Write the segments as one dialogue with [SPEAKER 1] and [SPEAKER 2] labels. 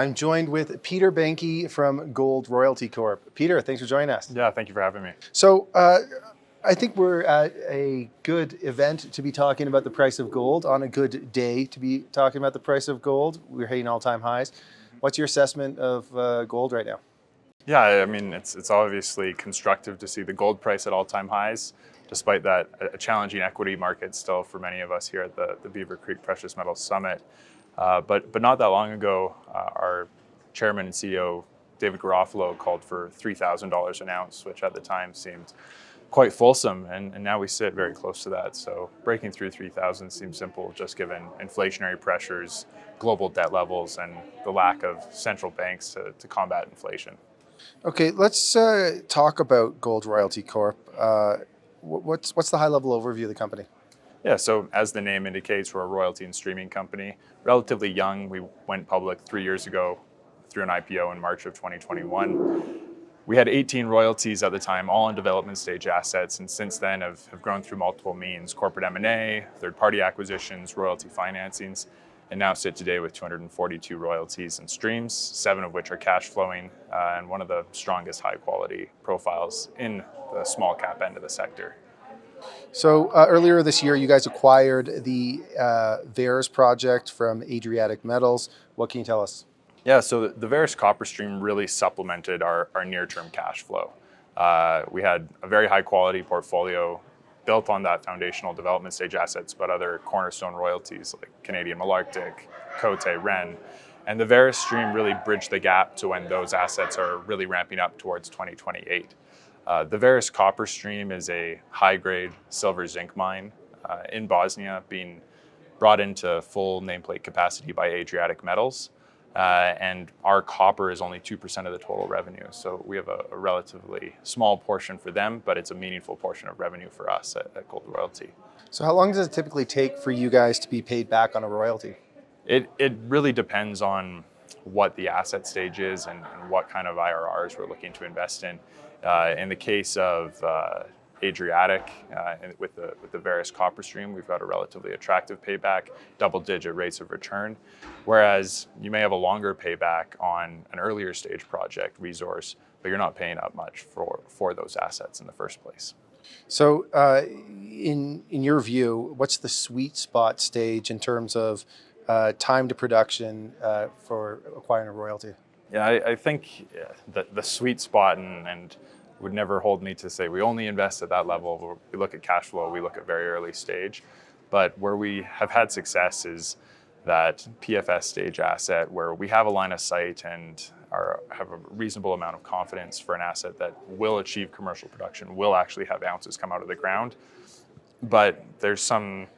[SPEAKER 1] I'm joined with Peter Behncke from Gold Royalty Corp. Peter, thanks for joining us.
[SPEAKER 2] Yeah, thank you for having me.
[SPEAKER 1] So I think we're at a good event to be talking about the price of gold, on a good day to be talking about the price of gold. We're hitting all-time highs. What's your assessment of gold right now?
[SPEAKER 2] Yeah, I mean, it's obviously constructive to see the gold price at all-time highs, despite that a challenging equity market still for many of us here at the Beaver Creek Precious Metals Summit. But not that long ago, our chairman and CEO, David Garofalo, called for $3,000 an ounce, which at the time seemed quite fulsome, and now we sit very close to that. So breaking through 3,000 seems simple, just given inflationary pressures, global debt levels, and the lack of central banks to combat inflation.
[SPEAKER 1] Okay, let's talk about Gold Royalty Corp. What's the high-level overview of the company?
[SPEAKER 2] Yeah, so as the name indicates, we're a royalty and streaming company. Relatively young. We went public 3 years ago through an IPO in March of 2021. We had 18 royalties at the time, all in development stage assets, and since then have grown through multiple means: corporate M&A, third-party acquisitions, royalty financings, and now sit today with 242 royalties and streams, 7 of which are cash flowing, and one of the strongest high-quality profiles in the small cap end of the sector.
[SPEAKER 1] So earlier this year, you guys acquired the Varus project from Adriatic Metals. What can you tell us?
[SPEAKER 2] Yeah, so the Varus copper stream really supplemented our near-term cash flow. We had a very high-quality portfolio built on that foundational development stage assets, but other cornerstone royalties like Canadian Malarctic, Cote, Ren. And the Varus stream really bridged the gap to when those assets are really ramping up towards 2028. The Varus copper stream is a high-grade silver zinc mine in Bosnia, being brought into full nameplate capacity by Adriatic Metals. And our copper is only 2% of the total revenue. So we have a relatively small portion for them, but it's a meaningful portion of revenue for us at Gold Royalty.
[SPEAKER 1] So how long does it typically take for you guys to be paid back on a royalty?
[SPEAKER 2] It really depends on what the asset stage is and what kind of IRRs we're looking to invest in. In the case of Adriatic, with the Varus copper stream, we've got a relatively attractive payback, double-digit rates of return, whereas you may have a longer payback on an earlier stage project resource, but you're not paying up much for those assets in the first place.
[SPEAKER 1] So in your view, what's the sweet spot stage in terms of time to production for acquiring a royalty?
[SPEAKER 2] Yeah, I think the sweet spot, and would never hold me to say we only invest at that level. We look at cash flow, we look at very early stage. But where we have had success is that PFS stage asset where we have a line of sight and have a reasonable amount of confidence for an asset that will achieve commercial production, will actually have ounces come out of the ground. But there's some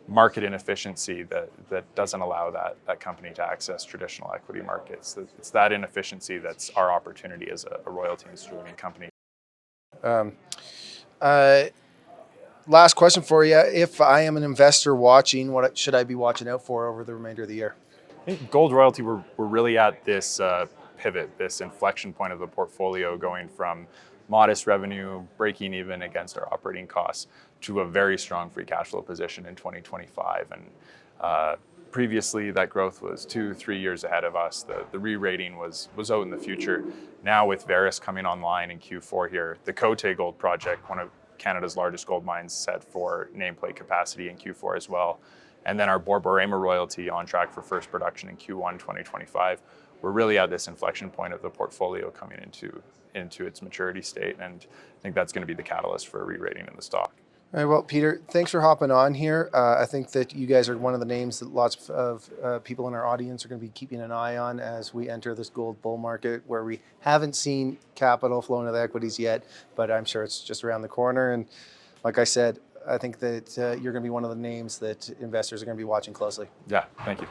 [SPEAKER 2] market inefficiency that doesn't allow that company to access traditional equity markets. It's that inefficiency that's our opportunity as a royalty and streaming company.
[SPEAKER 1] Last question for you. If I am an investor watching, what should I be watching out for over the remainder of the year?
[SPEAKER 2] I think Gold Royalty, we're really at this pivot, this inflection point of the portfolio, going from modest revenue, breaking even against our operating costs, to a very strong free cash flow position in 2025. And previously, that growth was 2-3 years ahead of us. The re-rating was out in the future. Now with Varus coming online in Q4 here, the Cote Gold project, one of Canada's largest gold mines, set for nameplate capacity in Q4 as well. And then our Borborema royalty on track for first production in Q1 2025. We're really at this inflection point of the portfolio coming into its maturity state. And I think that's going to be the catalyst for a re-rating in the stock.
[SPEAKER 1] All right, well, Peter, thanks for hopping on here. I think that you guys are one of the names that lots of people in our audience are going to be keeping an eye on as we enter this gold bull market, where we haven't seen capital flow into the equities yet, but I'm sure it's just around the corner. And like I said, I think that you're going to be one of the names that investors are going to be watching closely.
[SPEAKER 2] Yeah, thank you.